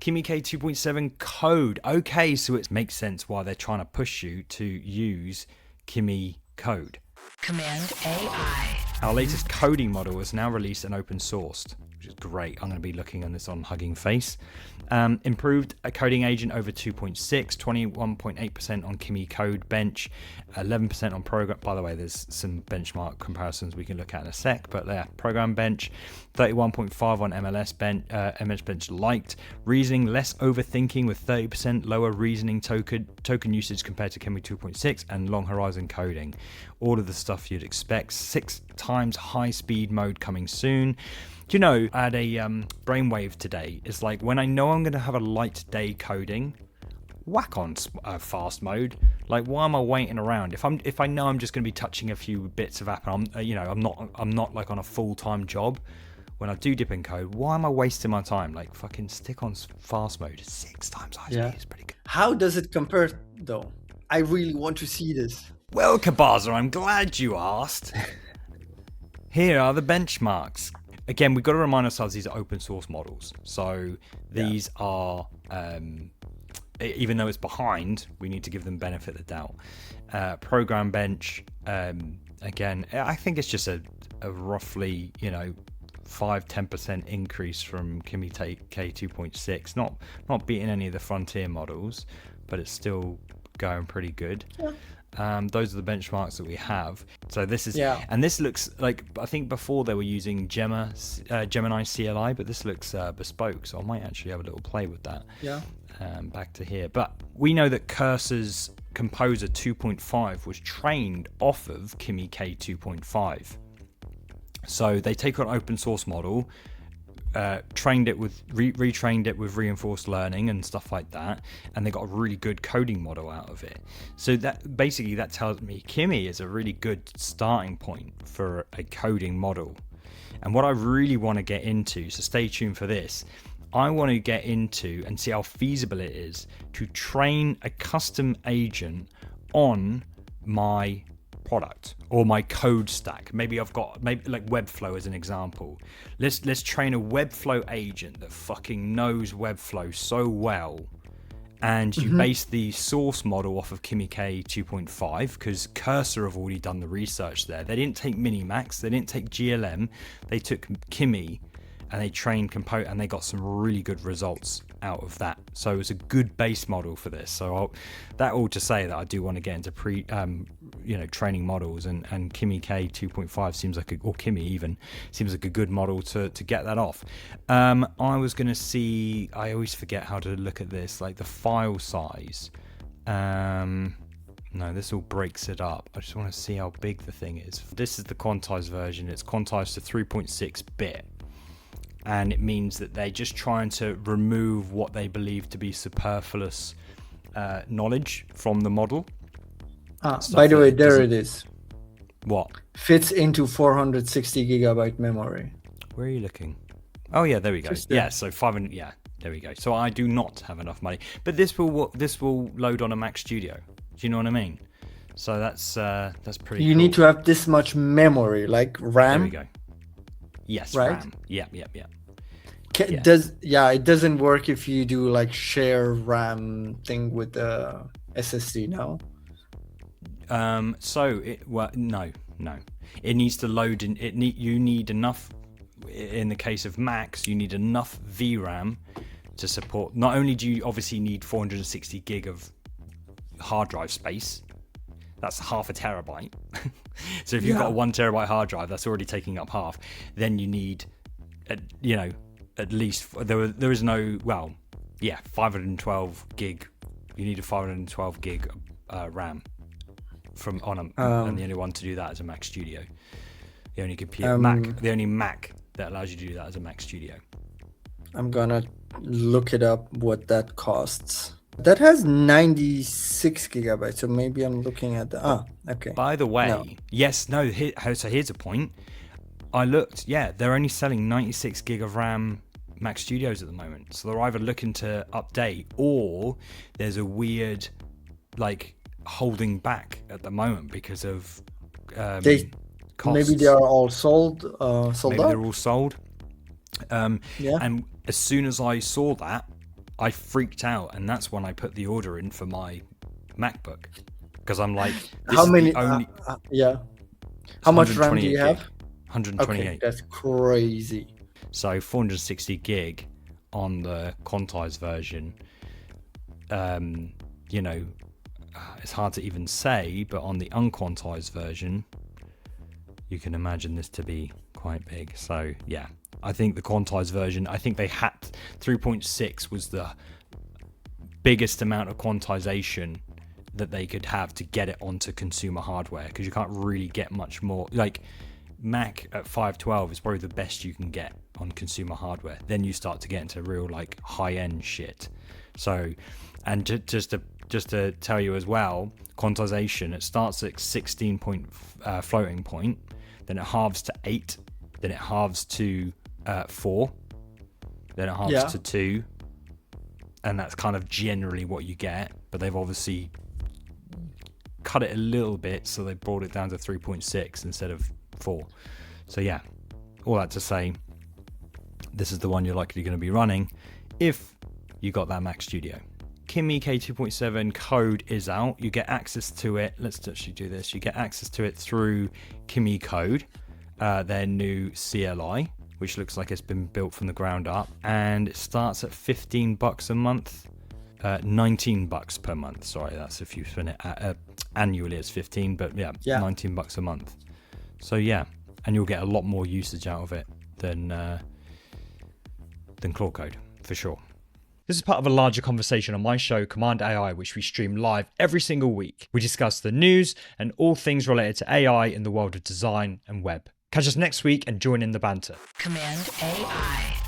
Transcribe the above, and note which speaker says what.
Speaker 1: Kimi K2.7 Code. Okay, so it makes sense why they're trying to push you to use Kimi Code.
Speaker 2: Command AI.
Speaker 1: Our latest coding model is now released and open sourced, which is great. I'm going to be looking on this on Hugging Face. Improved a coding agent over 2.6, 21.8% on Kimi Code bench, 11% on program. By the way, there's some benchmark comparisons we can look at in a sec, but yeah, program bench, 31.5 on MLS bench liked. Reasoning, less overthinking with 30% lower reasoning token usage compared to Kimi 2.6, and long horizon coding. All of the stuff you'd expect. 6 times high speed mode coming soon. Do you know, I had a brainwave today. It's like when I know I'm going to have a light day coding, whack on fast mode. Like, why am I waiting around? If I know I'm just going to be touching a few bits of app, and I'm not like on a full-time job. When I do dip in code, why am I wasting my time? Like, fucking stick on fast mode. 6 times high speed is pretty good.
Speaker 3: How does it compare though? I really want to see this.
Speaker 1: Well, Kabaza, I'm glad you asked. Here are the benchmarks. Again, we've got to remind ourselves these are open source models. So these are, even though it's behind, we need to give them benefit of the doubt. Program bench, again, I think it's just a roughly, 5-10% increase from Kimi K2.6. Not beating any of the frontier models, but it's still going pretty good. Yeah. Those are the benchmarks that we have. So this is, and this looks like, I think before they were using Gemini CLI, but this looks bespoke. So I might actually have a little play with that. Yeah. Back to here, but we know that Cursor's Composer 2.5 was trained off of Kimi K2.5. So they take an open source model, trained it with retrained it with reinforced learning and stuff like that, and they got a really good coding model out of it. So that tells me Kimi is a really good starting point for a coding model. And what I really want to get into, so stay tuned for this, I want to get into and see how feasible it is to train a custom agent on my product or my code stack. Maybe like Webflow as an example. Let's train a Webflow agent that fucking knows Webflow so well, and you base the source model off of Kimi K 2.5 because Cursor have already done the research there. They didn't take Minimax, they didn't take GLM, they took Kimi and they trained Compose, and they got some really good results out of that. So it's a good base model for this. So that all to say that I do want to get into training models, and Kimi K 2.5 seems like or Kimi even seems like a good model to get that off. I was going to see, I always forget how to look at this, like the file size. No, this all breaks it up. I just want to see how big the thing is. This is the quantized version. It's quantized to 3.6 bit. And it means that they're just trying to remove what they believe to be superfluous knowledge from the model.
Speaker 3: By the way, there it is.
Speaker 1: What?
Speaker 3: Fits into 460 gigabyte memory.
Speaker 1: Where are you looking? Oh yeah, there we go. Yeah, so 500. Yeah, there we go. So I do not have enough money, but this will load on a Mac Studio. Do you know what I mean? So that's pretty.
Speaker 3: You need to have this much memory, like RAM.
Speaker 1: There we go. Yes,
Speaker 3: right?
Speaker 1: RAM. Yeah.
Speaker 3: It doesn't work if you do like share RAM thing with the SSD, no?
Speaker 1: No. It needs to load in. You need enough. In the case of Macs, you need enough VRAM to support. Not only do you obviously need 460 gig of hard drive space. That's half a terabyte. So if you've got a 1 terabyte hard drive, that's already taking up half. Then you need, at least 512 gig. You need a 512 gig RAM and the only one to do that is a Mac Studio. The only the only Mac that allows you to do that is a Mac Studio.
Speaker 3: I'm gonna look it up what that costs. That has 96 gigabytes, so maybe I'm looking at okay.
Speaker 1: By the way, so here's a point. I looked, they're only selling 96 gig of RAM Mac Studios at the moment. So they're either looking to update or there's a weird, holding back at the moment because of costs.
Speaker 3: Maybe they are all sold
Speaker 1: Maybe they're all sold. And as soon as I saw that, I freaked out, and that's when I put the order in for my MacBook, because I'm like, this
Speaker 3: How
Speaker 1: is
Speaker 3: many?
Speaker 1: the only
Speaker 3: Yeah. How much RAM do you
Speaker 1: 128
Speaker 3: have?
Speaker 1: gig. 128.
Speaker 3: Okay, that's crazy.
Speaker 1: So 460 gig on the quantized version. You know, it's hard to even say, but on the unquantized version, you can imagine this to be quite big. So yeah, I think the quantized version, I think they had 3.6 was the biggest amount of quantization that they could have to get it onto consumer hardware, because you can't really get much more. Like Mac at 512 is probably the best you can get on consumer hardware. Then you start to get into real like high-end shit. So, and just to tell you as well, quantization, it starts at 16 point floating point, then it halves to 8, then it halves to 4, then it halves to 2, and that's kind of generally what you get. But they've obviously cut it a little bit, so they brought it down to 3.6 instead of 4. So yeah, all that to say, this is the one you're likely going to be running if you got that Mac Studio. Kimi K2.7 Code is out. You get access to it. Let's actually do this. You get access to it through Kimi Code, their new CLI, which looks like it's been built from the ground up, and it starts at $15 a month, $19 per month. Sorry, that's if you spend it annually. It's 15, but yeah, $19 a month. So yeah, and you'll get a lot more usage out of it than Claude Code for sure. This is part of a larger conversation on my show, Command AI, which we stream live every single week. We discuss the news and all things related to AI in the world of design and web. Catch us next week and join in the banter.
Speaker 2: Command AI.